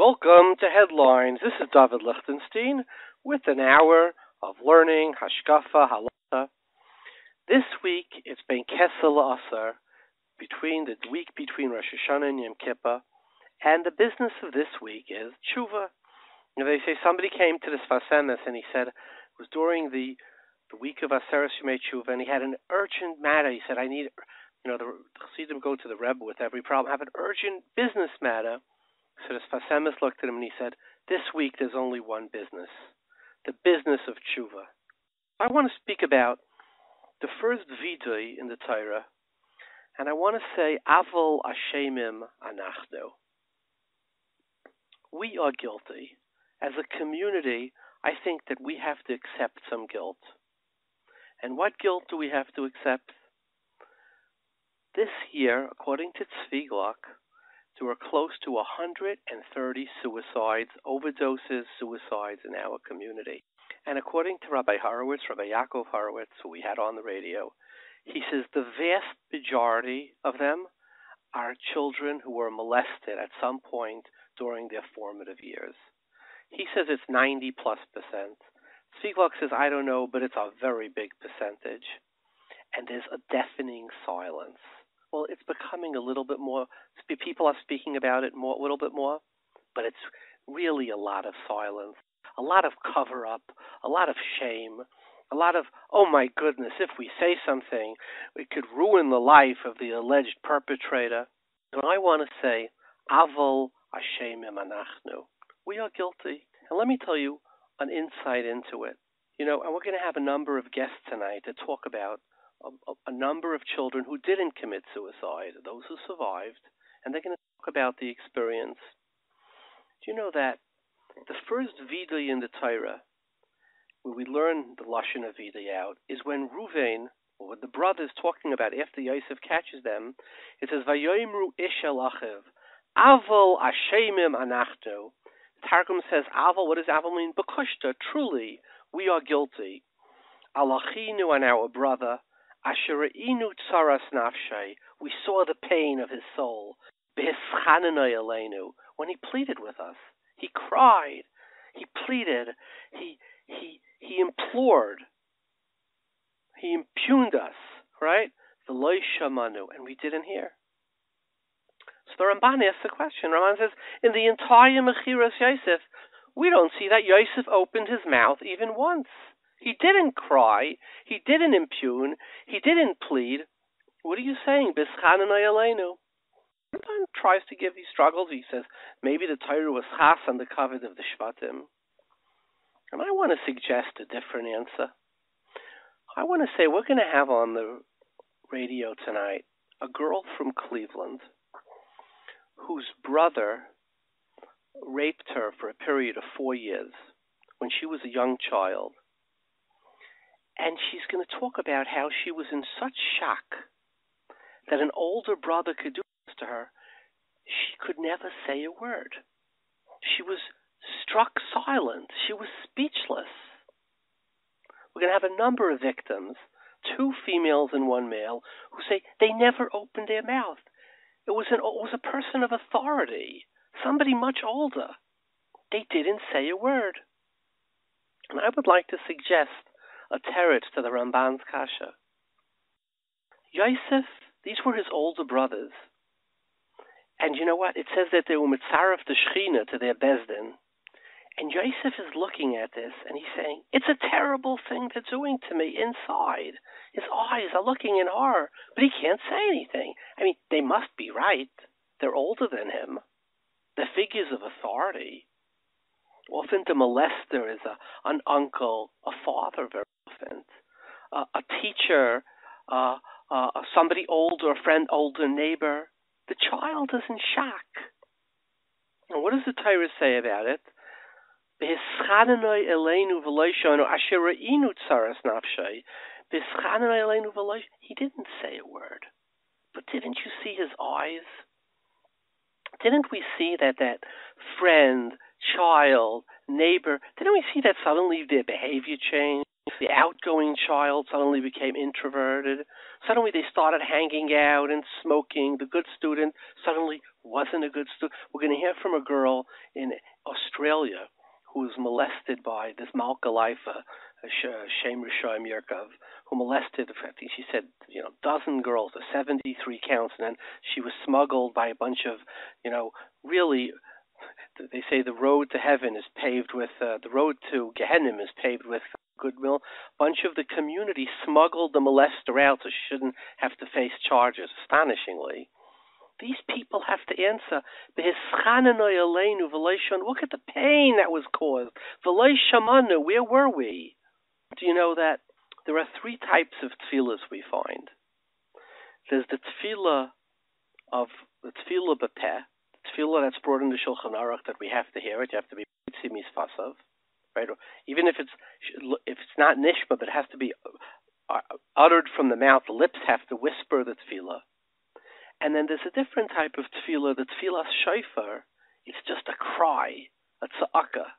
Welcome to Headlines. This is David Lichtenstein with an hour of learning, hashkafa, halacha. This week it's been Kesel Asar, between the week between Rosh Hashanah and Yom Kippur, and the business of this week is Chuva. They say somebody came to the Sfas Emes and he said it was during the week of Aseres Yemei Chuva, and he had an urgent matter. He said, I need, the Chassidim go to the Rebbe with every problem. I have an urgent business matter. So the Sfas Emes looked at him and he said, this week there's only one business, the business of Chuva. I want to speak about the first vidui in the Torah, and I want to say, Avol Ashemim Anachnu. We are guilty. As a community, I think that we have to accept some guilt. And what guilt do we have to accept? This year, according to Tzvi Glock, there were close to 130 suicides, overdoses, suicides in our community. And according to Rabbi Yaakov Horowitz, who we had on the radio, he says the vast majority of them are children who were molested at some point during their formative years. He says it's 90+%. Tzvi Glock says, I don't know, but it's a very big percentage. And there's a deafening silence. Well, it's becoming a little bit more, people are speaking about it a little bit more, but it's really a lot of silence, a lot of cover-up, a lot of shame, a lot of, oh my goodness, if we say something, it could ruin the life of the alleged perpetrator. And I want to say, Avol Ashemim Anachnu. We are guilty. And let me tell you an insight into it. And we're going to have a number of guests tonight to talk about a number of children who didn't commit suicide, those who survived, and they're going to talk about the experience. Do you know that the first vidui in the Torah, where we learn the Lashon of vidui out, is when Ruvain, or when the brothers talking about after Yosef catches them, it says, Vayoimru ish el achiv, Avol Ashemim Anachnu. Targum says, Avol, what does Avol mean? Bekushta, truly, we are guilty. Alachinu, on our brother, Asherinu tzaras nafshay, we saw the pain of his soul. B'hischananoi aleinu, when he pleaded with us, he cried, he pleaded, he implored, he impugned us, right? V'loi shamanu, and we didn't hear. So the Ramban asks the question. Ramban says, in the entire Mechiras Yosef, we don't see that Yosef opened his mouth even once. He didn't cry. He didn't impugn. He didn't plead. What are you saying? B'schananoi aleinu. Ramban tries to give these struggles. He says, maybe the Torah was chas on the covet of the Shvatim. And I want to suggest a different answer. I want to say we're going to have on the radio tonight a girl from Cleveland whose brother raped her for a period of 4 years when she was a young child. And she's going to talk about how she was in such shock that an older brother could do this to her. She could never say a word. She was struck silent. She was speechless. We're going to have a number of victims, 2 females and 1 male, who say they never opened their mouth. It was a person of authority, somebody much older. They didn't say a word. And I would like to suggest a teretz to the Ramban's kasha. Yosef, these were his older brothers. And you know what? It says that they were mitzaref the Shechina to their bezdin. And Yosef is looking at this and he's saying, it's a terrible thing they're doing to me inside. His eyes are looking in horror, but he can't say anything. I mean, they must be right. They're older than him. They're figures of authority. Often the molester is an uncle, a father very often, a teacher, somebody older, a friend, older neighbor. The child is in shock. And what does the Torah say about it? He didn't say a word. But didn't you see his eyes? Didn't we see that friend, child, neighbor, didn't we see that suddenly their behavior changed? The outgoing child suddenly became introverted. Suddenly they started hanging out and smoking. The good student suddenly wasn't a good student. We're going to hear from a girl in Australia who was molested by this Malka Leifa, Shem Rishayim Yerkov, who molested, I think she said, dozen girls, 73 counts, and then she was smuggled by a bunch of, really, they say the road to heaven is paved with, the road to Gehenim is paved with goodwill. A bunch of the community smuggled the molester out so she shouldn't have to face charges, astonishingly. These people have to answer. Look at the pain that was caused. Where were we? Do you know that there are three types of tefillahs we find? There's the tefillah b'peh, tefillah that's brought in the Shulchan Aruch that we have to hear it. You have to be misfasav, right? Or even if it's not nishma, but it has to be uttered from the mouth. The lips have to whisper the tefillah. And then there's a different type of tefillah, the tefillah shofar. It's just a cry, a tza'aka,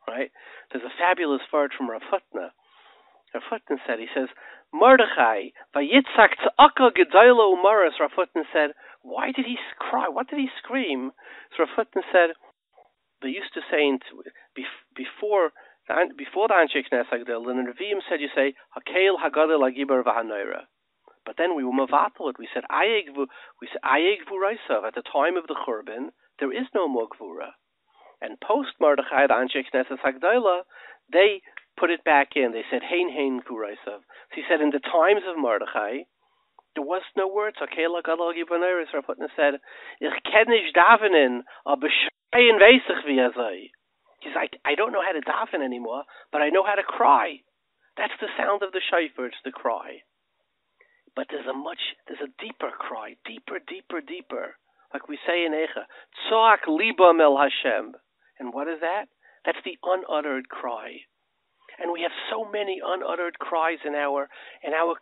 right? There's a fabulous word from Rav Hutner. Rav Hutner said, he says, Mordechai, vayitzak tza'aka gedayla umaras. Rav Hutner said, why did he cry? What did he scream? So Rav Hutner said, they used to say before the Anshe Knesset Agdel, and the Revi'im said, you say, Hakel hagadol hagibar v'hanoira. But then we were mavatal it. We said ayeg v'raisav. At the time of the Churban, there is no more gvura. And post Mordechai, the Anshe Knesset Hagdola, they put it back in. They said hein v'raisav. So he said in the times of Mordechai, there was no words. Akel hagadol gibaneris. Rav Hutner said, Ich ken nicht davenin, aber schreien weiß ich wie sei. He's like, I don't know how to daven anymore, but I know how to cry. That's the sound of the shofar. It's the cry. But there's a deeper cry, deeper. Like we say in Eicha, Tzoak libam el Hashem. And what is that? That's the unuttered cry. And we have so many unuttered cries in our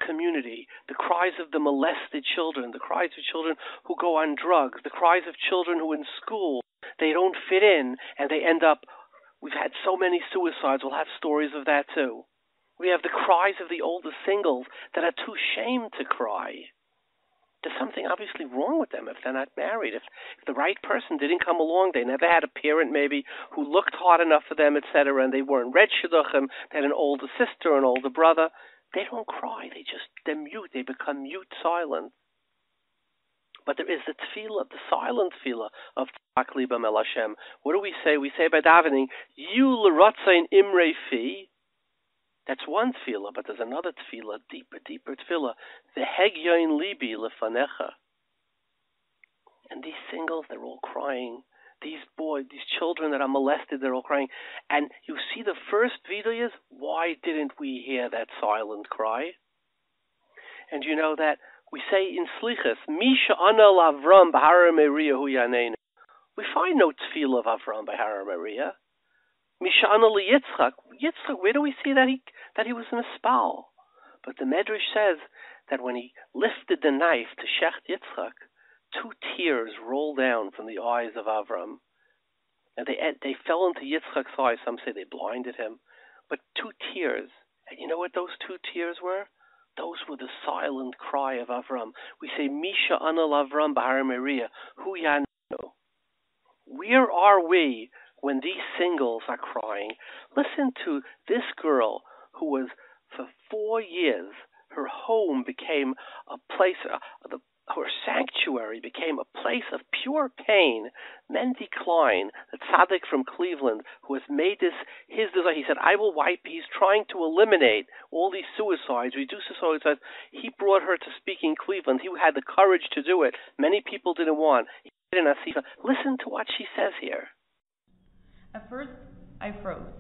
community. The cries of the molested children, the cries of children who go on drugs, the cries of children who in school, they don't fit in and they end up, we've had so many suicides, we'll have stories of that too. We have the cries of the older singles that are too ashamed to cry. There's something obviously wrong with them if they're not married. If the right person didn't come along, they never had a parent maybe who looked hard enough for them, etc., and they weren't red shidduchim, they had an older sister, an older brother, they don't cry. They're mute. They become mute, silent. But there is the tefillah, the silent tefillah of Tzak Libam El Hashem. What do we say? We say by davening, Yu l'rotzain imrei fi. That's one tefillah, but there's another tefillah, deeper tefillah. V'hegyoin libi lefanecha. And these singles, they're all crying. These children that are molested, they're all crying. And you see the first video is, why didn't we hear that silent cry? And you know that we say in Slichas, Misha anal Avram b'hara Meriah hu yaneinu. We find no tefillah of Avram b'hara Meriah. Misha anal Yitzchak. Yitzchak, where do we see that he was in a spal? But the Medrash says that when he lifted the knife to shecht Yitzchak, 2 tears rolled down from the eyes of Avram. And they fell into Yitzchak's eyes. Some say they blinded him. But 2 tears. And you know what those 2 tears were? Those were the silent cry of Avram. We say, Misha anal Avram b'har Meriah, hu yanu. Where are we when these singles are crying? Listen to this girl who was, for 4 years, her home became a place, her sanctuary became a place of pure pain. Mendy Klein, the tzaddik from Cleveland, who has made this his desire. He said, he's trying to eliminate all these suicides, reduce the suicides. He brought her to speak in Cleveland. He had the courage to do it. Many people didn't want. He did an asifa. Listen to what she says here. At first, I froze.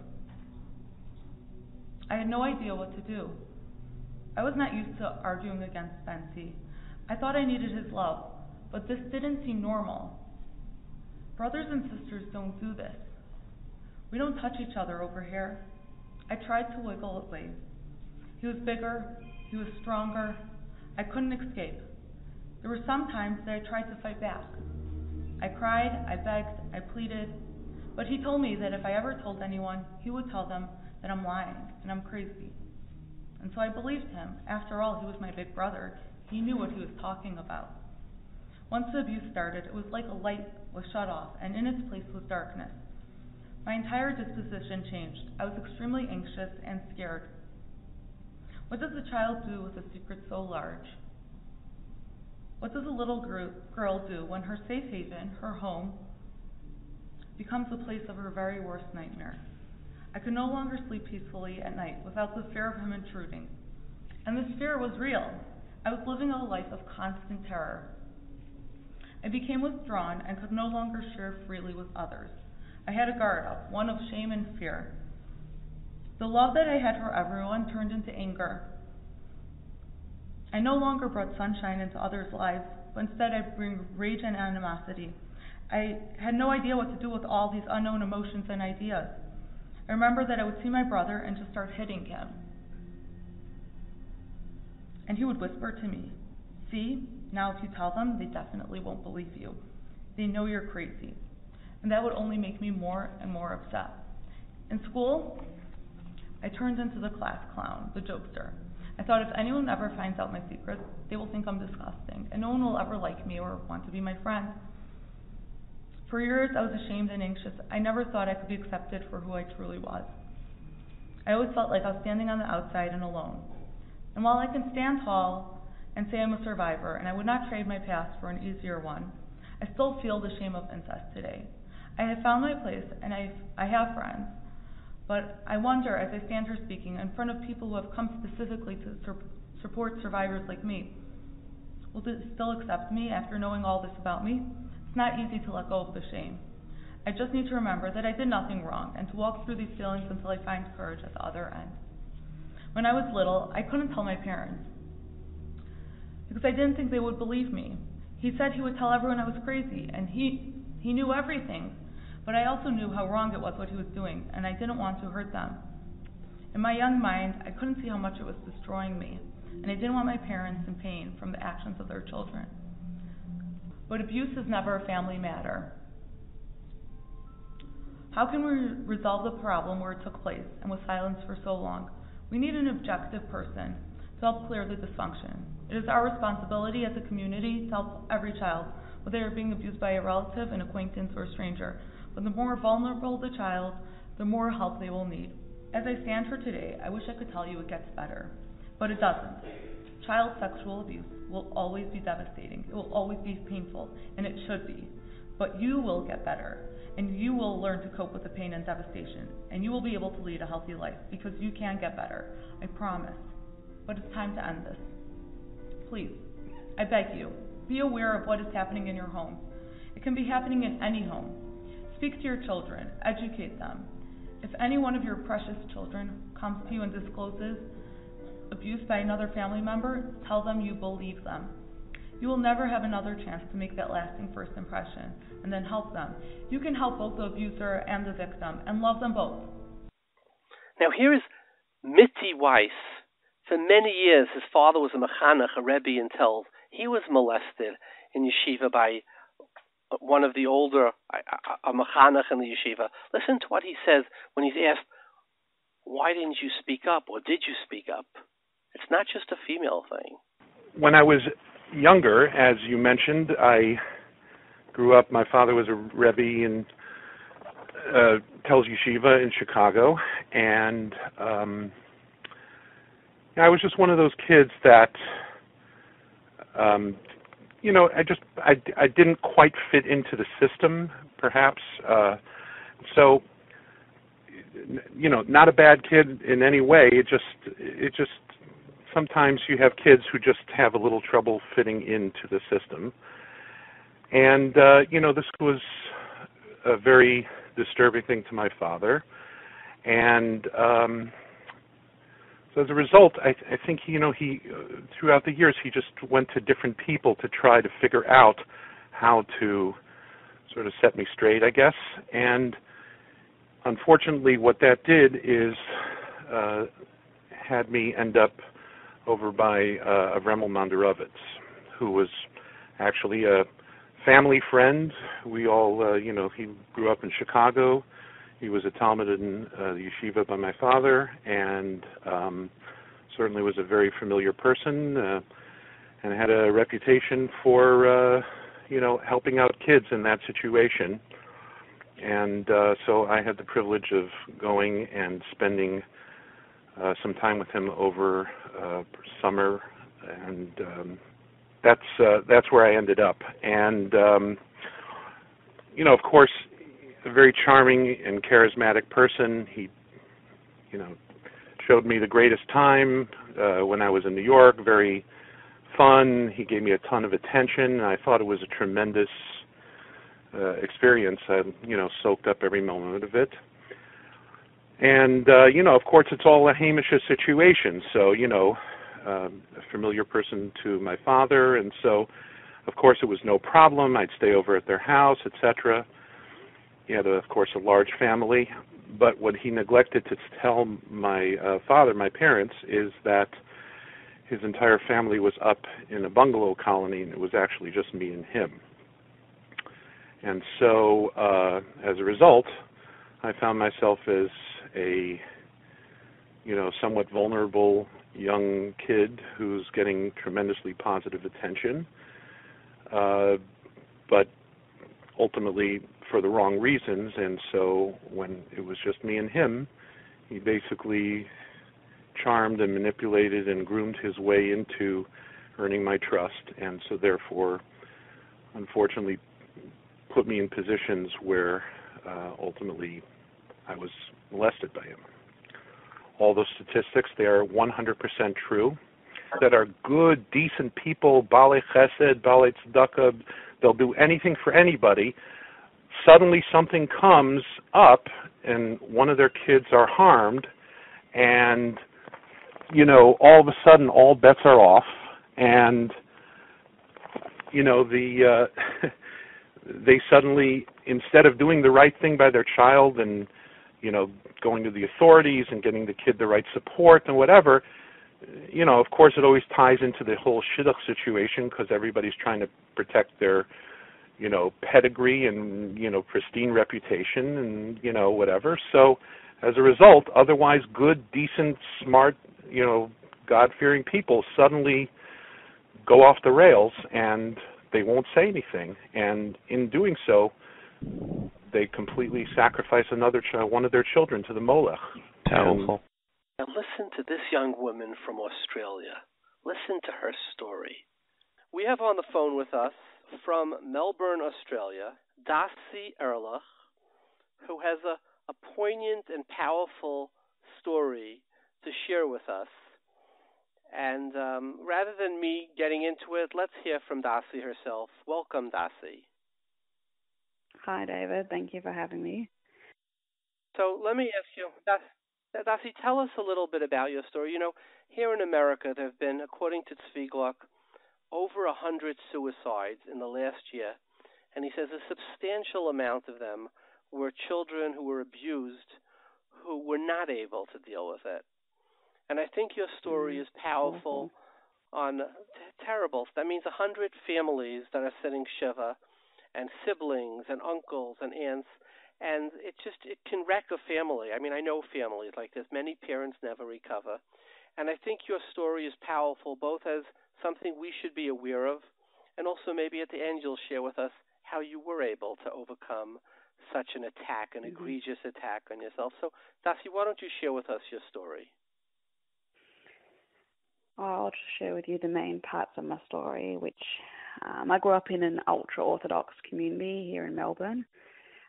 I had no idea what to do. I was not used to arguing against Fancy. I thought I needed his love, but this didn't seem normal. Brothers and sisters don't do this. We don't touch each other over here. I tried to wiggle away. He was bigger, he was stronger. I couldn't escape. There were some times that I tried to fight back. I cried, I begged, I pleaded, but he told me that if I ever told anyone, he would tell them that I'm lying and I'm crazy. And so I believed him. After all, he was my big brother. He knew what he was talking about. Once the abuse started, it was like a light was shut off, and in its place was darkness. My entire disposition changed. I was extremely anxious and scared. What does a child do with a secret so large? What does a little girl do when her safe haven, her home, becomes the place of her very worst nightmare? I could no longer sleep peacefully at night without the fear of him intruding. And this fear was real. I was living a life of constant terror. I became withdrawn and could no longer share freely with others. I had a guard up, one of shame and fear. The love that I had for everyone turned into anger. I no longer brought sunshine into others' lives, but instead I bring rage and animosity. I had no idea what to do with all these unknown emotions and ideas. I remember that I would see my brother and just start hitting him. And he would whisper to me, "See, now if you tell them, they definitely won't believe you. They know you're crazy." And that would only make me more and more upset. In school, I turned into the class clown, the jokester. I thought if anyone ever finds out my secrets, they will think I'm disgusting, and no one will ever like me or want to be my friend. For years, I was ashamed and anxious. I never thought I could be accepted for who I truly was. I always felt like I was standing on the outside and alone. And while I can stand tall and say I'm a survivor, and I would not trade my past for an easier one, I still feel the shame of incest today. I have found my place, and I have friends, but I wonder, as I stand here speaking in front of people who have come specifically to support survivors like me, will they still accept me after knowing all this about me? It's not easy to let go of the shame. I just need to remember that I did nothing wrong, and to walk through these feelings until I find courage at the other end. When I was little, I couldn't tell my parents, because I didn't think they would believe me. He said he would tell everyone I was crazy, and he knew everything. But I also knew how wrong it was what he was doing, and I didn't want to hurt them. In my young mind, I couldn't see how much it was destroying me, and I didn't want my parents in pain from the actions of their children. But abuse is never a family matter. How can we resolve the problem where it took place and was silenced for so long? We need an objective person to help clear the dysfunction. It is our responsibility as a community to help every child, whether they're being abused by a relative, an acquaintance, or a stranger. But the more vulnerable the child, the more help they will need. As I stand here today, I wish I could tell you it gets better, but it doesn't. Child sexual abuse will always be devastating. It will always be painful, and it should be. But you will get better, and you will learn to cope with the pain and devastation, and you will be able to lead a healthy life, because you can get better. I promise. But it's time to end this. Please, I beg you, be aware of what is happening in your home. It can be happening in any home. Speak to your children, educate them. If any one of your precious children comes to you and discloses abuse by another family member, tell them you believe them. You will never have another chance to make that lasting first impression, and then help them. You can help both the abuser and the victim, and love them both. Now here is Mitzi Weiss. For many years, his father was a mechanech, a rebbe, until he was molested in yeshiva by one of the older, a mechanech in the yeshiva. Listen to what he says when he's asked, why didn't you speak up, or did you speak up? It's not just a female thing. When I was younger, as you mentioned, I grew up, my father was a rebbe in Telz Yeshiva in Chicago, and I was just one of those kids that I didn't quite fit into the system, perhaps. So, not a bad kid in any way. It just sometimes you have kids who just have a little trouble fitting into the system. And, this was a very disturbing thing to my father. And so as a result, I think, he throughout the years, he just went to different people to try to figure out how to sort of set me straight, I guess. And unfortunately, what that did is had me end up over by Avremel Mandarovitz, who was actually a family friend. We all, he grew up in Chicago. He was a Talmud in the yeshiva by my father, and certainly was a very familiar person, and had a reputation for helping out kids in that situation. And so I had the privilege of going and spending some time with him over summer, and that's where I ended up. And of course, a very charming and charismatic person. He, showed me the greatest time when I was in New York. Very fun. He gave me a ton of attention. I thought it was a tremendous experience. I, soaked up every moment of it. And, of course, it's all a Hamish situation. So, a familiar person to my father. And so, of course, it was no problem. I'd stay over at their house, etc. He had, of course, a large family. But what he neglected to tell my father, my parents, is that his entire family was up in a bungalow colony, and it was actually just me and him. And so, as a result, I found myself as a, somewhat vulnerable young kid who's getting tremendously positive attention, but ultimately for the wrong reasons. And so when it was just me and him, he basically charmed and manipulated and groomed his way into earning my trust, and so therefore, unfortunately, put me in positions where ultimately I was molested by him. All those statistics, they are 100% true, that are good, decent people, balei chesed, balei tzedakah, they'll do anything for anybody. Suddenly something comes up and one of their kids are harmed, and, all of a sudden all bets are off, and, they suddenly, instead of doing the right thing by their child and, going to the authorities and getting the kid the right support and whatever, of course it always ties into the whole shidduch situation because everybody's trying to protect their, pedigree and, pristine reputation and, whatever. So as a result, otherwise good, decent, smart, God-fearing people suddenly go off the rails and they won't say anything. And in doing so, they completely sacrifice one of their children to the Molech. Powerful. Now listen to this young woman from Australia. Listen to her story. We have on the phone with us from Melbourne, Australia, Darcy Ella, who has a poignant and powerful story to share with us. And rather than me getting into it, let's hear from Darcy herself. Welcome, Darcy. Hi, David. Thank you for having me. So let me ask you, Darcy, tell us a little bit about your story. Here in America, there have been, according to Tzvi Gluck, over 100 suicides in the last year. And he says a substantial amount of them were children who were abused who were not able to deal with it. And I think your story is powerful on terrible. That means 100 families that are sitting shiva, and siblings and uncles and aunts, and it can wreck a family. I mean, I know families like this. Many parents never recover. And I think your story is powerful, both as something we should be aware of, and also maybe at the end you'll share with us how you were able to overcome such an attack, an egregious attack on yourself. So, Darcy, why don't you share with us your story? I'll just share with you the main parts of my story, which I grew up in an ultra-Orthodox community here in Melbourne,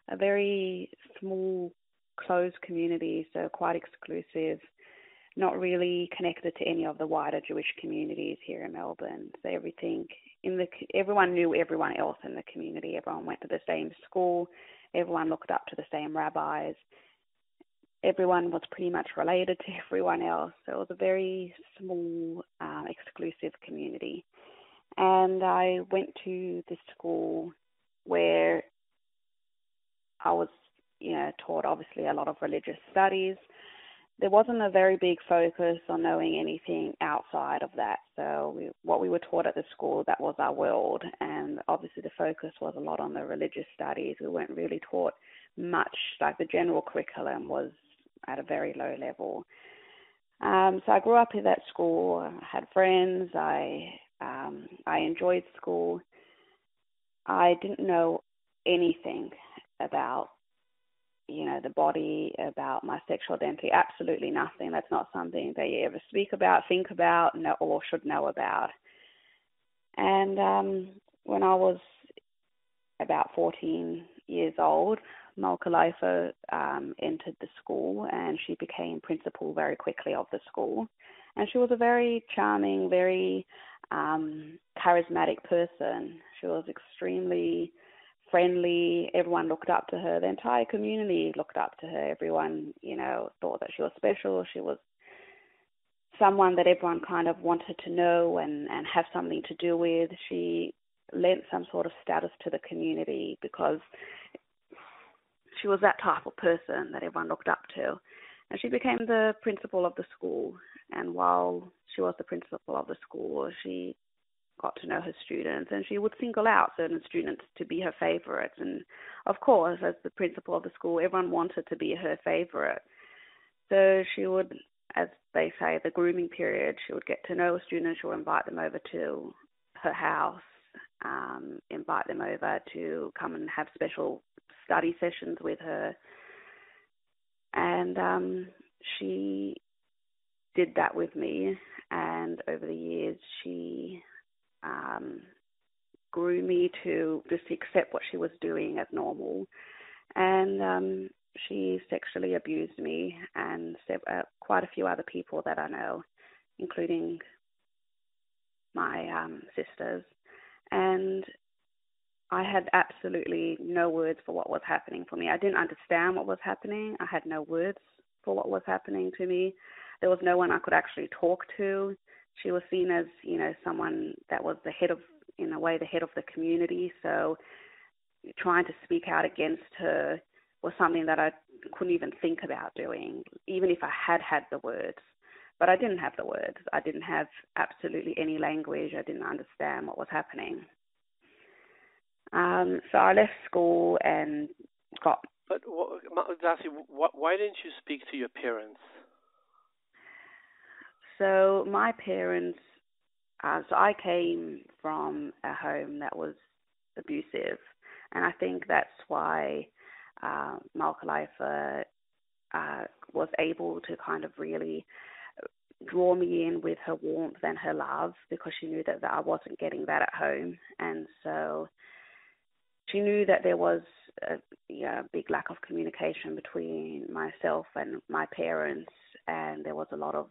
a very small, closed community, so quite exclusive, not really connected to any of the wider Jewish communities here in Melbourne. So everyone knew everyone else in the community. Everyone went to the same school. Everyone looked up to the same rabbis. Everyone was pretty much related to everyone else. So it was a very small, exclusive community. And I went to this school where I was, taught obviously a lot of religious studies. There wasn't a very big focus on knowing anything outside of that. So what we were taught at the school, that was our world. And obviously the focus was a lot on the religious studies. We weren't really taught much, like the general curriculum was at a very low level. So I grew up in that school. I had friends. I enjoyed school. I didn't know anything about, the body, about my sexual identity, absolutely nothing. That's not something that you ever speak about, think about, know, or should know about. And when I was about 14 years old, Malka Leifer entered the school, and she became principal very quickly of the school. And she was a very charming, very charismatic person. She was extremely friendly. Everyone looked up to her. The entire community looked up to her. Everyone, thought that she was special. She was someone that everyone kind of wanted to know and have something to do with. She lent some sort of status to the community because she was that type of person that everyone looked up to. And she became the principal of the school. And while she was the principal of the school, she got to know her students, and she would single out certain students to be her favorites. And of course, as the principal of the school, everyone wanted to be her favorite. So she would, as they say, the grooming period, she would get to know a student. She would invite them over to her house, invite them over to come and have special study sessions with her. And she did that with me, and over the years she grew me to just accept what she was doing as normal. And she sexually abused me and quite a few other people that I know, including my sisters. And I had absolutely no words for what was happening for me. I didn't understand what was happening. I had no words for what was happening to me. There was no one I could actually talk to. She was seen as, someone that was the head of the community. So trying to speak out against her was something that I couldn't even think about doing, even if I had the words. But I didn't have the words. I didn't have absolutely any language. I didn't understand what was happening. So I left school and got... But, Darcy, why didn't you speak to your parents? So my parents... So I came from a home that was abusive, and I think that's why Malka Leifer was able to kind of really draw me in with her warmth and her love, because she knew that I wasn't getting that at home. And so she knew that there was a big lack of communication between myself and my parents, and there was a lot of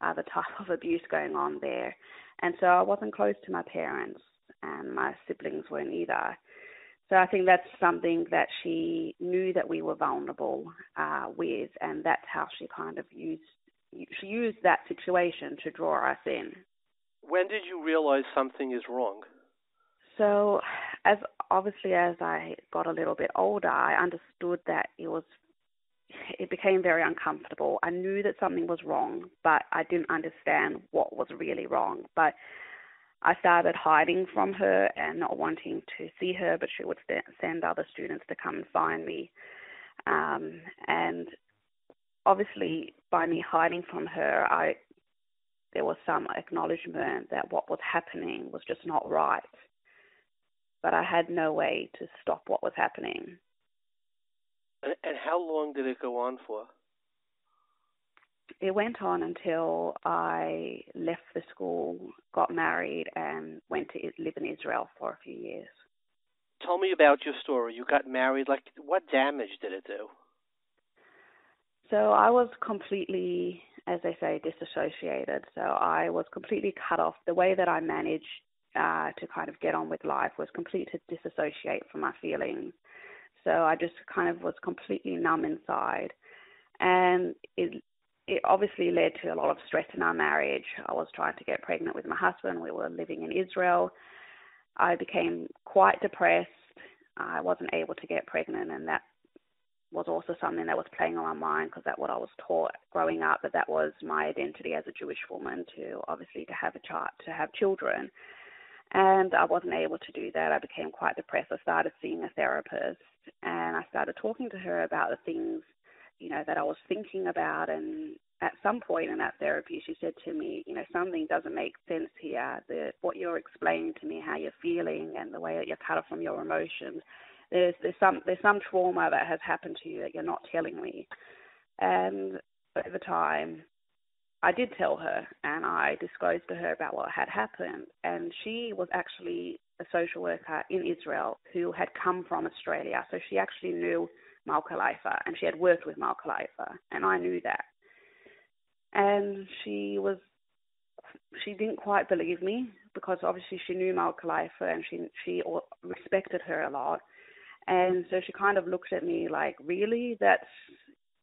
other type of abuse going on there. And so I wasn't close to my parents, and my siblings weren't either. So I think that's something that she knew that we were vulnerable with, and that's how she kind of used that situation to draw us in. When did you realize something is wrong? So as I got a little bit older, I understood that it became very uncomfortable. I knew that something was wrong, but I didn't understand what was really wrong. But I started hiding from her and not wanting to see her, but she would send other students to come and find me. And obviously, by me hiding from her, there was some acknowledgement that what was happening was just not right. But I had no way to stop what was happening. And how long did it go on for? It went on until I left the school, got married, and went to live in Israel for a few years. Tell me about your story. You got married. Like, what damage did it do? So I was completely, as they say, disassociated. So I was completely cut off. The way that I managed to kind of get on with life was completely to disassociate from my feelings. So I just kind of was completely numb inside. And it obviously led to a lot of stress in our marriage. I was trying to get pregnant with my husband. We were living in Israel. I became quite depressed. I wasn't able to get pregnant, and that was also something that was playing on my mind, because that's what I was taught growing up, that was my identity as a Jewish woman, to have a child, to have children. And I wasn't able to do that. I became quite depressed. I started seeing a therapist, and I started talking to her about the things, that I was thinking about. And at some point in that therapy, she said to me, something doesn't make sense here. What you're explaining to me, how you're feeling, and the way that you're cut off from your emotions. There's some trauma that has happened to you that you're not telling me. And over time, I did tell her, and I disclosed to her about what had happened. And she was actually a social worker in Israel who had come from Australia. So she actually knew Malka Leifer, and she had worked with Malka Leifer, and I knew that. And she didn't quite believe me, because obviously she knew Malka Leifer, and she respected her a lot. And so she kind of looked at me like, really? That's,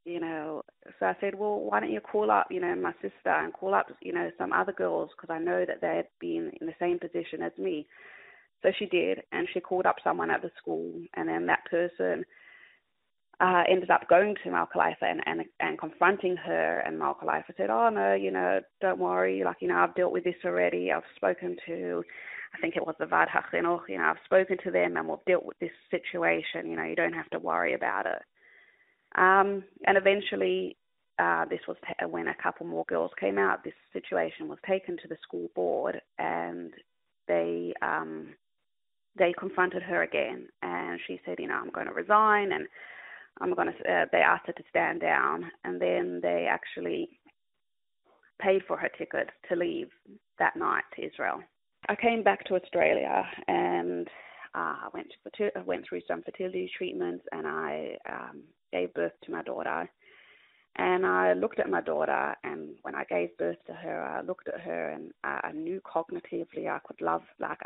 so I said, well, why don't you call up, my sister, and call up, some other girls, because I know that they had been in the same position as me. So she did, and she called up someone at the school, and then that person ended up going to Malka Leifer and confronting her, and Malka Leifer said, oh, no, don't worry, I've dealt with this already. I've spoken to, I think it was the Vad HaChinuch, I've spoken to them, and we've dealt with this situation, you don't have to worry about it. And eventually, this was when a couple more girls came out, this situation was taken to the school board, and they confronted her again, and she said, I'm going to resign, and they asked her to stand down, and then they actually paid for her ticket to leave that night to Israel. I came back to Australia, and I went through some fertility treatments, and I gave birth to my daughter. And I looked at my daughter, and when I gave birth to her, I looked at her, and I knew cognitively I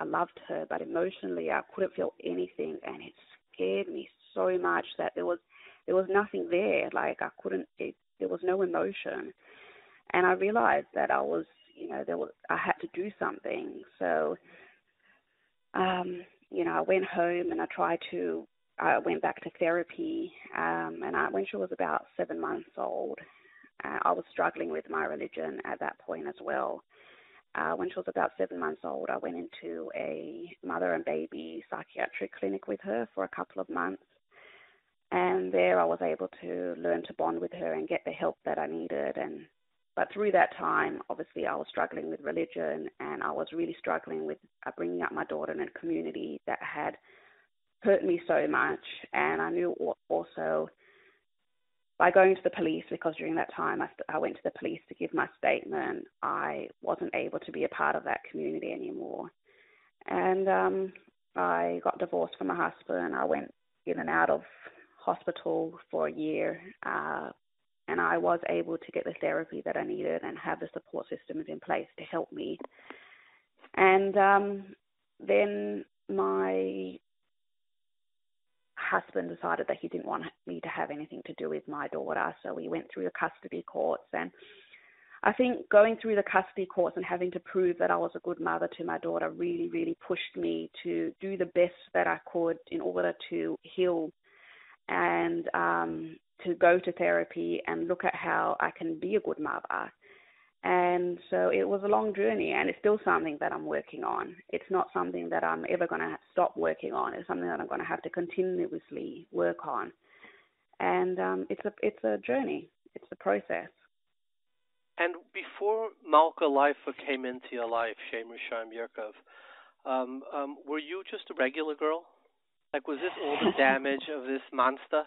loved her, but emotionally I couldn't feel anything, and it scared me so much that there was nothing there. There was no emotion. And I realized that I had to do something. So, I went home, and I went back to therapy. And when she was about 7 months old, I was struggling with my religion at that point as well. When she was about 7 months old, I went into a mother and baby psychiatric clinic with her for a couple of months. And there I was able to learn to bond with her and get the help that I needed. But through that time, obviously, I was struggling with religion, and I was really struggling with bringing up my daughter in a community that had hurt me so much. And I knew also by going to the police, because during that time I went to the police to give my statement, I wasn't able to be a part of that community anymore. And I got divorced from my husband. I went in and out of hospital for a year, and I was able to get the therapy that I needed and have the support systems in place to help me. And then my husband decided that he didn't want me to have anything to do with my daughter, so we went through the custody courts. And I think going through the custody courts and having to prove that I was a good mother to my daughter really, really pushed me to do the best that I could in order to heal and to go to therapy and look at how I can be a good mother. And so it was a long journey, and it's still something that I'm working on. It's not something that I'm ever going to stop working on. It's something that I'm going to have to continuously work on. And it's a journey. It's a process. And before Malka Leifer came into your life, Shem Rishayim Yerkov, were you just a regular girl? Was this all the damage of this monster?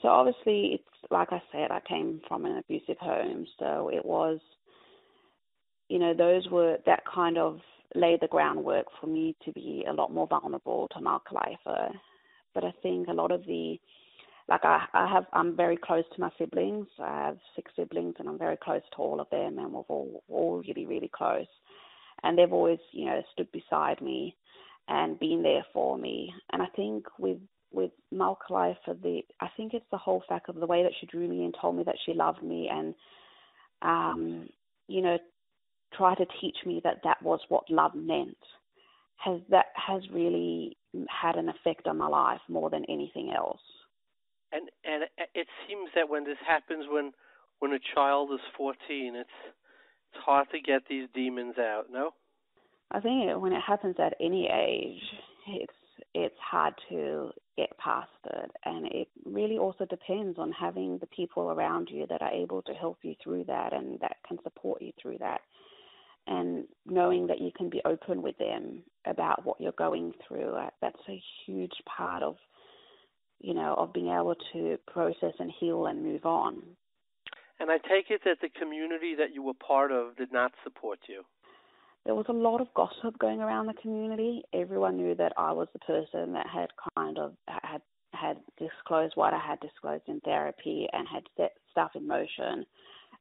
So obviously, it's like I said, I came from an abusive home, so it was, that kind of laid the groundwork for me to be a lot more vulnerable to Malka Leifer. But I think a lot of I'm very close to my siblings. I have 6 siblings, and I'm very close to all of them, and we're all really, really close. And they've always, stood beside me and been there for me. And I think with Malka Leifer, I think it's the whole fact of the way that she drew me and told me that she loved me, and try to teach me that was what love meant, has really had an effect on my life more than anything else. And it seems that when this happens, when a child is 14, it's hard to get these demons out, no? I think when it happens at any age, it's hard to get past it. And it really also depends on having the people around you that are able to help you through that and that can support you through that. And knowing that you can be open with them about what you're going through, that's a huge part of, of being able to process and heal and move on. And I take it that the community that you were part of did not support you. There was a lot of gossip going around the community. Everyone knew that I was the person that had had disclosed what I had disclosed in therapy and had set stuff in motion.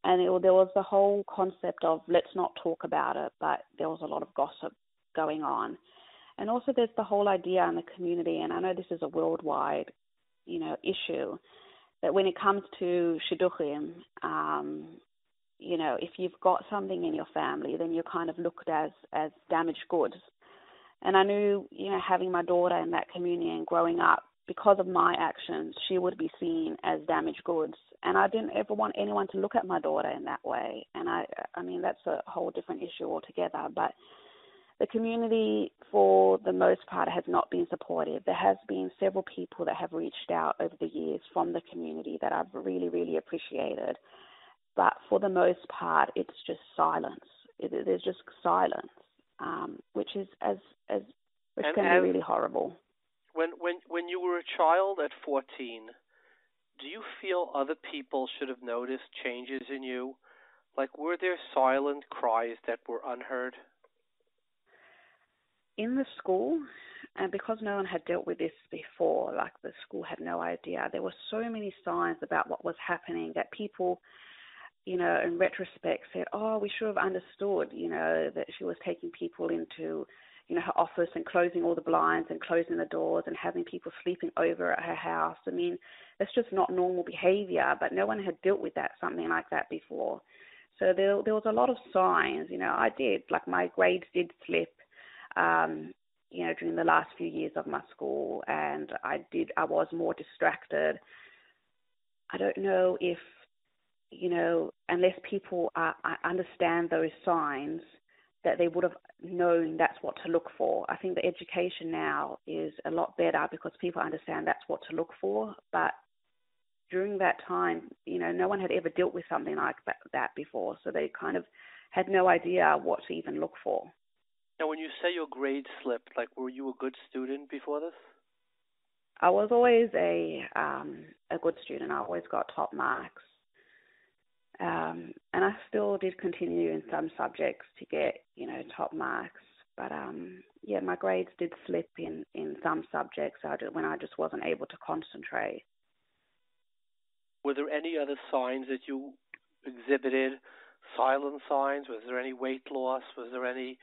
And there was the whole concept of let's not talk about it, but there was a lot of gossip going on. And also there's the whole idea in the community, and I know this is a worldwide, issue, that when it comes to shidduchim, if you've got something in your family, then you're kind of looked as damaged goods. And I knew, having my daughter in that community and growing up, because of my actions, she would be seen as damaged goods. And I didn't ever want anyone to look at my daughter in that way. And I mean, that's a whole different issue altogether. But the community, for the most part, has not been supportive. There has been several people that have reached out over the years from the community that I've really, really appreciated. But for the most part, it's just silence. There's just silence, which is which can be really horrible. When you were a child at 14, do you feel other people should have noticed changes in you? Like, were there silent cries that were unheard? In the school, and because no one had dealt with this before, like the school had no idea, there were so many signs about what was happening that people, in retrospect said, oh, we should have understood, that she was taking people into, her office and closing all the blinds and closing the doors and having people sleeping over at her house. I mean, that's just not normal behavior, but no one had dealt with something like that before. So there was a lot of signs, my grades did slip, during the last few years of my school, and I was more distracted. I don't know if, unless people understand those signs, that they would have known that's what to look for. I think the education now is a lot better because people understand that's what to look for. But during that time, no one had ever dealt with something like that before. So they kind of had no idea what to even look for. Now, when you say your grades slipped, were you a good student before this? I was always a good student. I always got top marks. And I still did continue in some subjects to get, top marks. But, my grades did slip in some subjects when I just wasn't able to concentrate. Were there any other signs that you exhibited, silent signs? Was there any weight loss? Was there any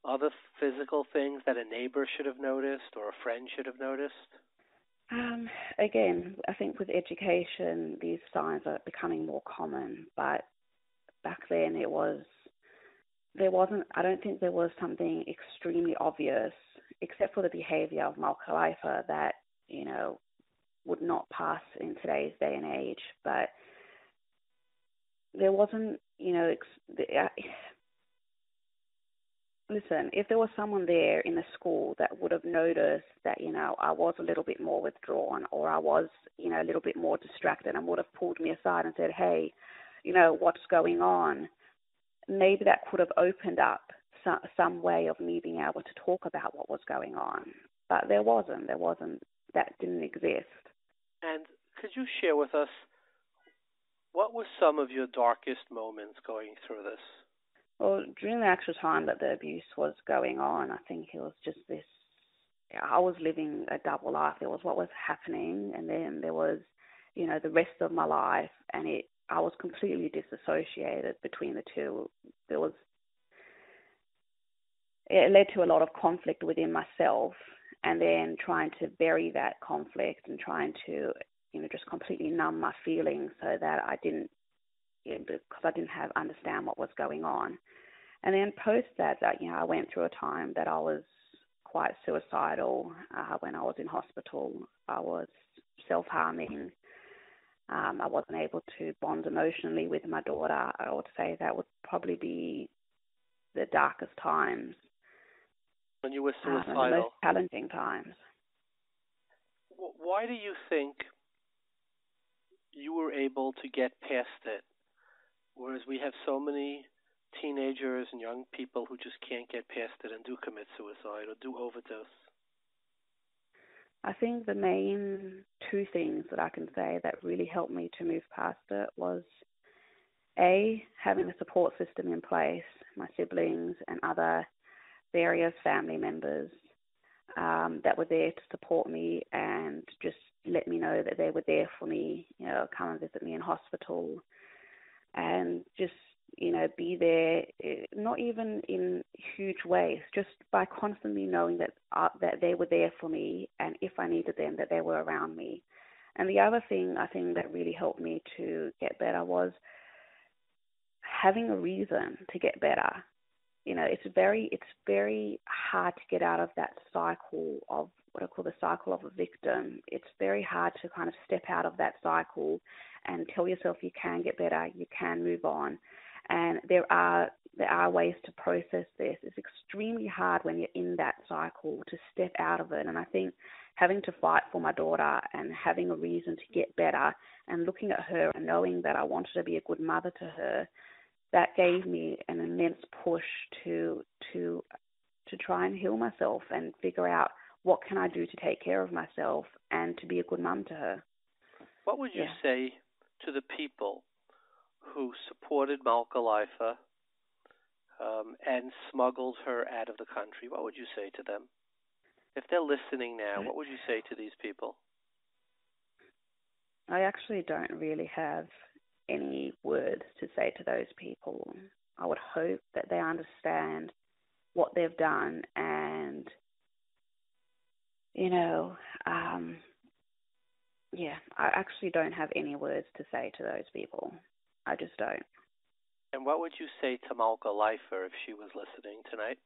other physical things that a neighbor should have noticed or a friend should have noticed? Again, I think with education, these signs are becoming more common. But back then, I don't think there was something extremely obvious, except for the behavior of Malka Leifer that, would not pass in today's day and age. But there wasn't, listen, if there was someone there in the school that would have noticed that, I was a little bit more withdrawn or I was, a little bit more distracted and would have pulled me aside and said, hey, what's going on? Maybe that could have opened up some way of me being able to talk about what was going on. But there wasn't. That didn't exist. And could you share with us, what were some of your darkest moments going through this? Well, during the actual time that the abuse was going on, I think it was just this, I was living a double life. There was what was happening, and then there was, the rest of my life, and I was completely disassociated between the two. It led to a lot of conflict within myself, and then trying to bury that conflict and trying to, just completely numb my feelings so that I didn't, because I didn't understand what was going on. And then post that, I went through a time that I was quite suicidal. When I was in hospital, I was self-harming. I wasn't able to bond emotionally with my daughter. I would say that would probably be the darkest times. When you were suicidal? The most challenging times. Why do you think you were able to get past it, whereas we have so many teenagers and young people who just can't get past it and do commit suicide or do overdose? I think the main two things that I can say that really helped me to move past it was A, having a support system in place, my siblings and other various family members that were there to support me and just let me know that they were there for me, come and visit me in hospital and just, be there, not even in huge ways, just by constantly knowing that they were there for me, and if I needed them, that they were around me. And the other thing I think that really helped me to get better was having a reason to get better. It's very hard to get out of that cycle of what I call the cycle of a victim. It's very hard to kind of step out of that cycle and tell yourself you can get better, you can move on. And there are ways to process this. It's extremely hard when you're in that cycle to step out of it. And I think having to fight for my daughter and having a reason to get better and looking at her and knowing that I wanted to be a good mother to her, that gave me an immense push to try and heal myself and figure out what can I do to take care of myself and to be a good mum to her. What would you say to the people who supported Malka Leifa and smuggled her out of the country? What would you say to them? If they're listening now, what would you say to these people? I actually don't really have any words to say to those people. I would hope that they understand what they've done and, I actually don't have any words to say to those people. I just don't. And what would you say to Malka Leifa if she was listening tonight?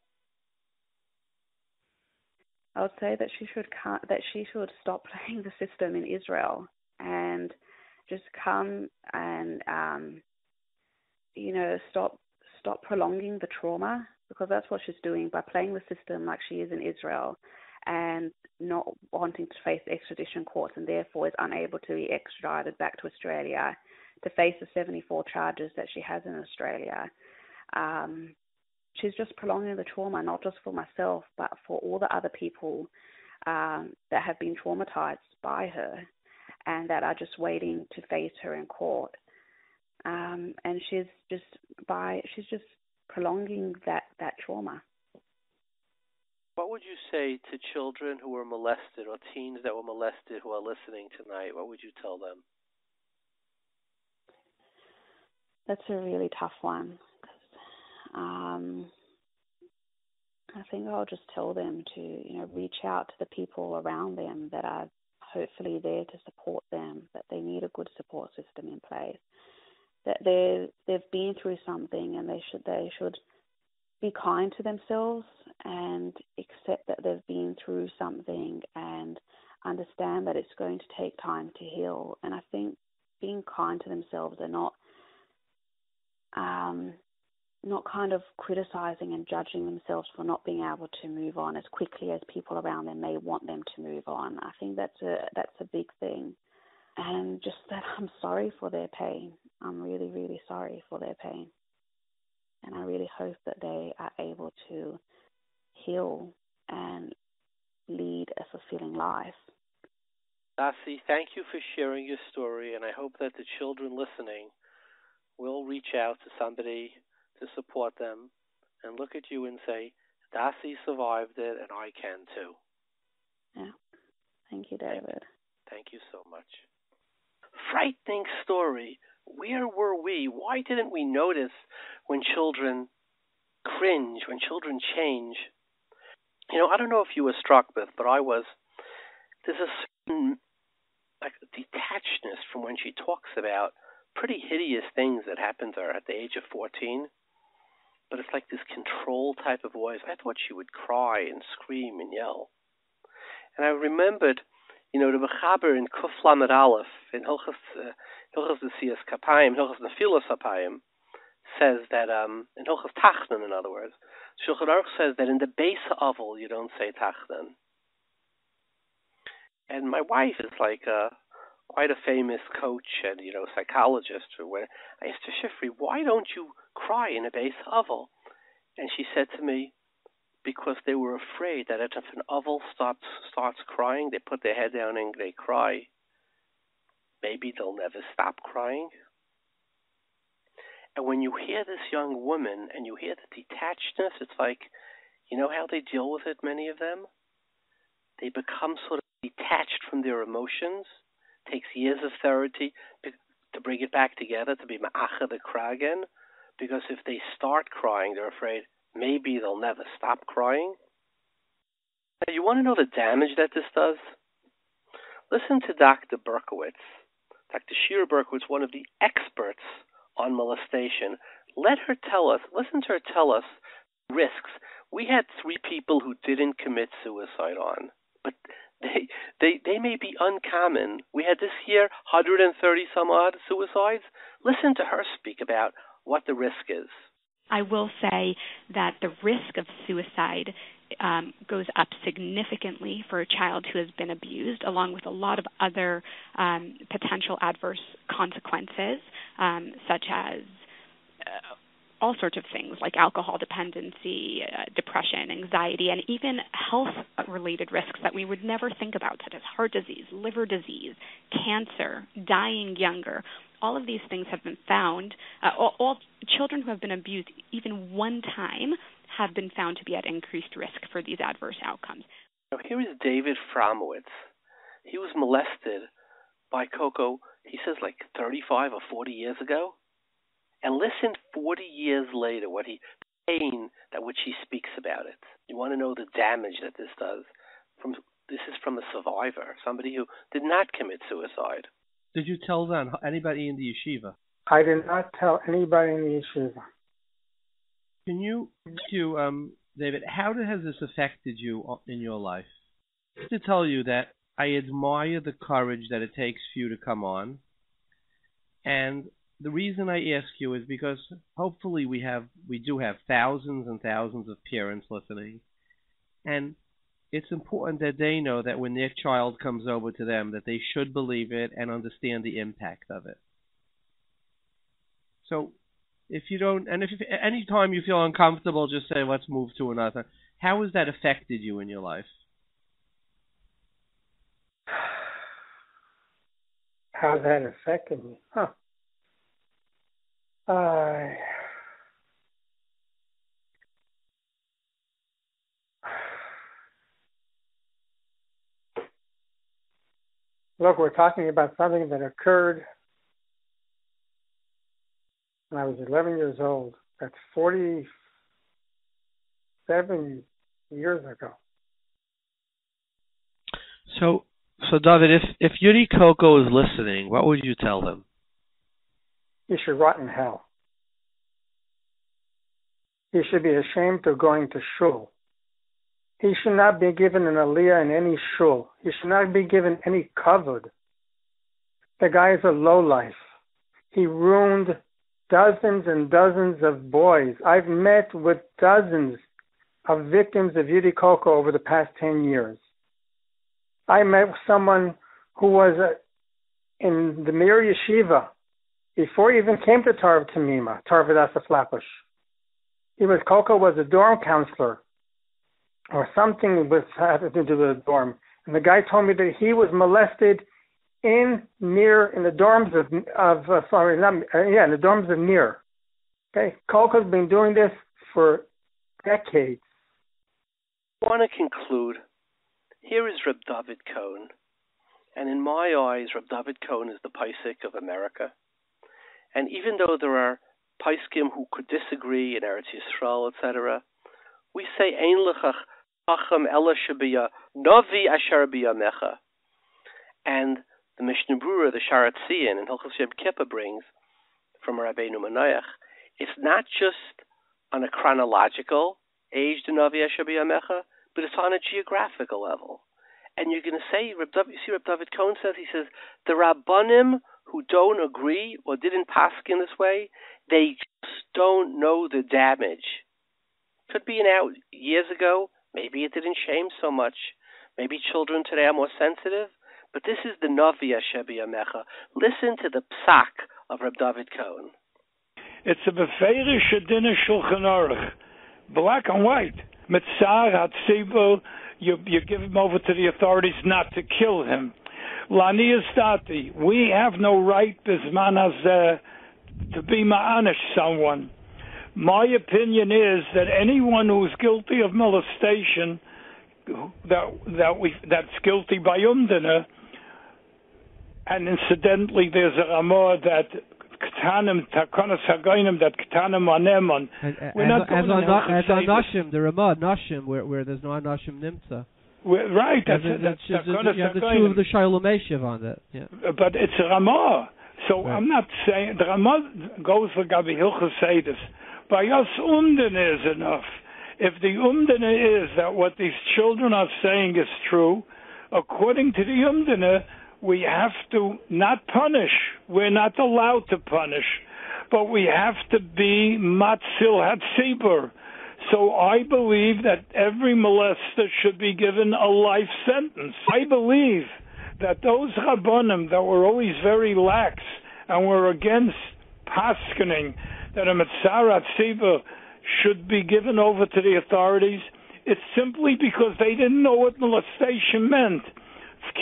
I would say that she should stop playing the system in Israel and just come and stop prolonging the trauma, because that's what she's doing by playing the system like she is in Israel and not wanting to face extradition courts, and therefore is unable to be extradited back to Australia to face the 74 charges that she has in Australia. She's just prolonging the trauma, not just for myself, but for all the other people that have been traumatized by her and that are just waiting to face her in court. And she's just prolonging that trauma. What would you say to children who were molested or teens that were molested who are listening tonight? What would you tell them? That's a really tough one. I think I'll just tell them to, reach out to the people around them that are hopefully there to support them, that they need a good support system in place, that they've been through something and they should be kind to themselves and accept that they've been through something and understand that it's going to take time to heal. And I think being kind to themselves and not kind of criticizing and judging themselves for not being able to move on as quickly as people around them may want them to move on. I think that's a big thing. And just that I'm sorry for their pain. I'm really, really sorry for their pain. And I really hope that they are able to heal and lead a fulfilling life. Darcy, thank you for sharing your story, and I hope that the children listening will reach out to somebody to support them and look at you and say, Darcy survived it and I can too. Yeah. Thank you, David. Thank you so much. Frightening story. Where were we? Why didn't we notice when children cringe, when children change? I don't know if you were struck with, but I was. There's a certain detachedness from when she talks about pretty hideous things that happened to her at the age of 14. But it's like this control type of voice. I thought she would cry and scream and yell. And I remembered, the Mechaber in Kuf Lamed Aleph, in Hilchos Nesias Kapayim, Hilchos Nefilas Apayim, says that, in Hilchos Tachnan, in other words, Shulchan Aruch says that in the base oval you don't say Tachnan. And my wife is like quite a famous coach and psychologist. I asked her, Shifri, why don't you cry in a base oval? And she said to me, because they were afraid that if an oval starts crying, they put their head down and they cry, maybe they'll never stop crying. And when you hear this young woman and you hear the detachedness, it's like, how they deal with it, many of them? They become sort of detached from their emotions. It takes years of therapy to bring it back together, to be ma'acha the cry again. Because if they start crying, they're afraid maybe they'll never stop crying. Now, you want to know the damage that this does? Listen to Dr. Berkowitz. Dr. Shira Berkowitz, one of the experts on molestation. Listen to her tell us risks. We had 3 people who didn't commit suicide on, but they may be uncommon. We had this year 130 some odd suicides. Listen to her speak about what the risk is. I will say that the risk of suicide goes up significantly for a child who has been abused, along with a lot of other potential adverse consequences, such as all sorts of things like alcohol dependency, depression, anxiety, and even health-related risks that we would never think about, such as heart disease, liver disease, cancer, dying younger. All of these things have been found. All children who have been abused even one time have been found to be at increased risk for these adverse outcomes. Now, here is David Fromowitz. He was molested by Coco, he says, like 35 or 40 years ago. And listen 40 years later, pain that which he speaks about it. You want to know the damage that this does. This is from a survivor, somebody who did not commit suicide. Did you tell anybody in the yeshiva? I did not tell anybody in the yeshiva. Can you, David, how has this affected you in your life? Just to tell you that I admire the courage that it takes for you to come on. And the reason I ask you is because hopefully we do have thousands and thousands of parents listening. And it's important that they know that when their child comes over to them, that they should believe it and understand the impact of it. So if you don't, and if any time you feel uncomfortable, just say, let's move to another. How has that affected you in your life? How that affected me? Look, we're talking about something that occurred when I was 11 years old. That's 47 years ago. So David, if Yuri Coco is listening, what would you tell them? He should rot in hell. He should be ashamed of going to shul. He should not be given an aliyah in any shul. He should not be given any kavod. The guy is a lowlife. He ruined dozens and dozens of boys. I've met with dozens of victims of Yuri Coco over the past 10 years. I met someone who was in the Mir Yeshiva before he even came to Torah Tamima, Torah V'dasa Flatbush. Coco was a dorm counselor, or something had to do with a dorm. And the guy told me that he was molested in the dorms of in the dorms of Mir. Okay, Coco's been doing this for decades. I want to conclude. Here is Reb David Cohen, and in my eyes, Reb David Cohen is the Paisik of America. And even though there are Paiskim who could disagree in Eretz Yisrael, etc., we say Ein Lechach Chacham Ela Shebiya Novi Asher Biyamecha. And the Mishnah Brura, the Sharat Tzion, and Hilchos Yom Kippur brings from Rabbeinu Menayach, it's not just on a chronological age, the Novi Asher Biyamecha, but it's on a geographical level. And you're going to say, Reb David Cohen says, he says, the Rabbonim who don't agree or didn't paskin in this way, they just don't know the damage. Could be years ago, maybe it didn't shame so much. Maybe children today are more sensitive. But this is the Navi Ashebi Amecha. Listen to the psak of Reb David Cohen. It's a beferish dinner Shulchan Aruch, black and white. Mitzar Hatzibur, you give him over to the authorities not to kill him. Lani Estati, we have no right bisman hazeh to be ma'anish someone. My opinion is that anyone who is guilty of molestation, that's guilty by umdana, and incidentally there's a ramah that ketanim takonas hagoyim that ketanim anemon. We're not going as on Nashim, the ramah Nashim where there's no Nashim nimtza. Right, that's you have the Chuva of the Shalom Eshev on that. Yeah. But it's a ramah. So right. I'm not saying the ramah goes for Gabi Hilchos Seidus. By us, umdana is enough. If the umdana is that what these children are saying is true, according to the umdana, we have to not punish. We're not allowed to punish, but we have to be matzil hatzibur. So I believe that every molester should be given a life sentence. I believe that those Rabbonim that were always very lax and were against paskening that a Mitzar Hatzibur should be given over to the authorities, it's simply because they didn't know what molestation meant.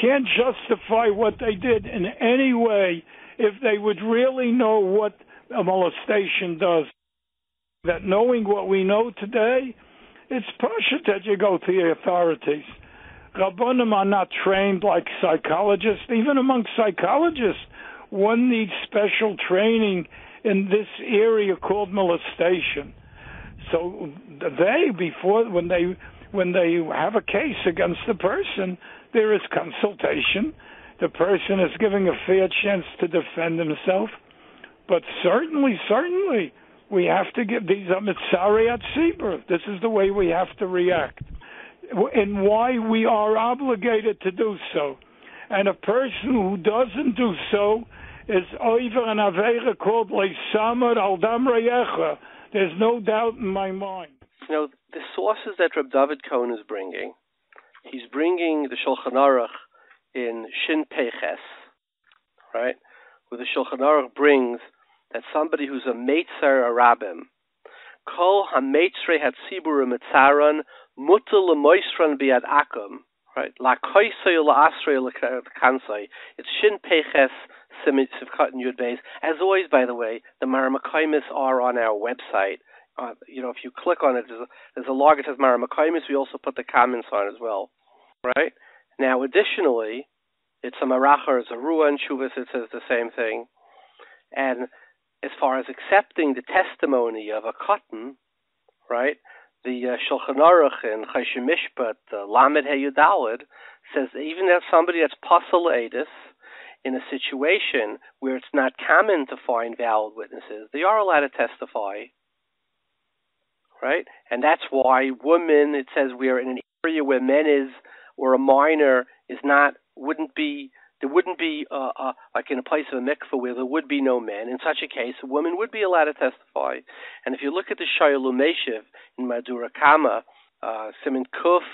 Can't justify what they did in any way if they would really know what a molestation does. That knowing what we know today, it's pashut that you go to the authorities. Rabbonim are not trained like psychologists. Even among psychologists, one needs special training in this area called molestation. So when they have a case against the person, there is consultation. The person is giving a fair chance to defend himself. But certainly, we have to give these a mitzari atzibur. This is the way we have to react, and why we are obligated to do so. And a person who doesn't do so is over an aveira called leisamer al dam reyecha. There's no doubt in my mind. You know, the sources that Reb David Cohen is bringing, he's bringing the Shulchan Aruch in Shin Peches, right? Where the Shulchan Aruch brings that somebody who's a Meitzer Arabim, Kol HaMeitzrei HaTzibur Mitzaron Mutal L'Moisran Biad Akum, right? La Koisei L'Asrei L'Kansei. It's Shin Peches Simit Sivkat and Yud Beis. As always, by the way, the Maramakaimis are on our website. If you click on it, there's a log that says Maramakaimis. We also put the comments on as well, right? Now, additionally, it's a Marachar, it's a Ruah and Chuvas. It says the same thing. And as far as accepting the testimony of a cotton, right, the Shulchan Aruch in Chayshim Mishpat, Lamed Heyudalid, says that even if somebody that's Pasal Eidus, in a situation where it's not common to find valid witnesses, they are allowed to testify, right? And that's why women, it says we are in an area where men is, or a minor is not, there wouldn't be like in a place of a mikveh where there would be no men. In such a case, a woman would be allowed to testify. And if you look at the Shalom Eshev in Madura Kama, Siman Kuf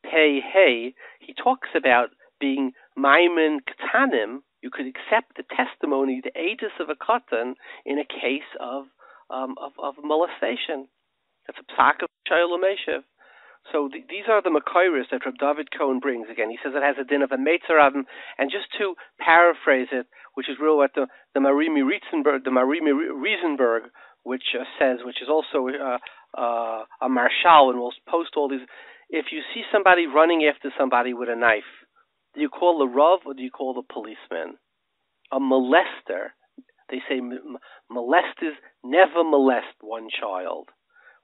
Pei Hey, he talks about being Maimin Ketanim. You could accept the testimony, the aegis of a katan in a case of molestation. That's a psak of Shalom Eshev. So these are the Makairis that Reb David Cohen brings. Again, he says it has a din of a Meitzaravim. And just to paraphrase it, which is real what the Marimi Riesenberg, which says, which is also a marshal, and we'll post all these. If you see somebody running after somebody with a knife, do you call the Rav or do you call the policeman? A molester, they say molesters never molest one child.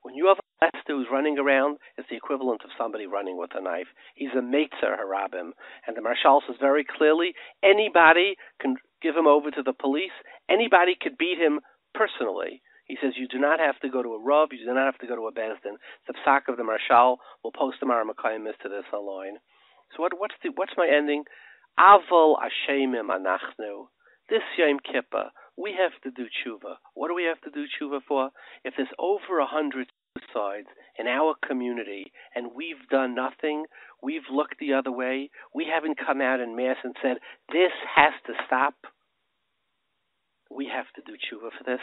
When you have a molester who's running around, it's the equivalent of somebody running with a knife. He's a Meitzer Harabim. And the Marshal says very clearly, anybody can give him over to the police. Anybody could beat him personally. He says you do not have to go to a Rav, you do not have to go to a Bezdin. It's the psak of the Marshal. We'll post the Maramakayim to this online. So what's my ending? Aval Ashemim Anachnu. This Yom Kippur, we have to do tshuva. What do we have to do tshuva for? If there's over 100 suicides in our community and we've done nothing, we've looked the other way, we haven't come out en masse and said, this has to stop, we have to do tshuva for this.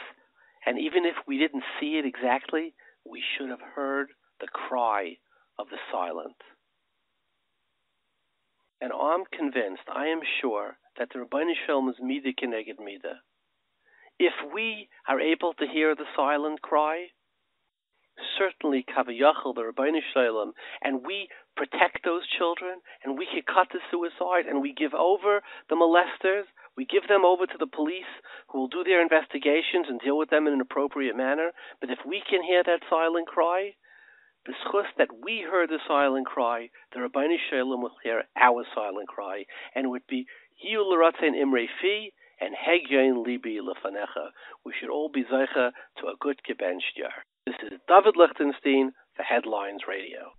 And even if we didn't see it exactly, we should have heard the cry of the silent. And I'm convinced, I am sure, that the Rabbonim Shalom is midah keneged midah. If we are able to hear the silent cry, certainly Kavayachal, the Rabbonim Shalom, and we protect those children, and we can cut the suicide, and we give over the molesters, we give them over to the police who will do their investigations and deal with them in an appropriate manner. But if we can hear that silent cry, b'schus that we heard the silent cry, the Rabbonim Shalom will hear our silent cry, and it would be Yiu l'ratzen imrei fi and hegyein libi lefanecha. We should all be zeicha to a good gebencht year. This is David Lichtenstein for Headlines Radio.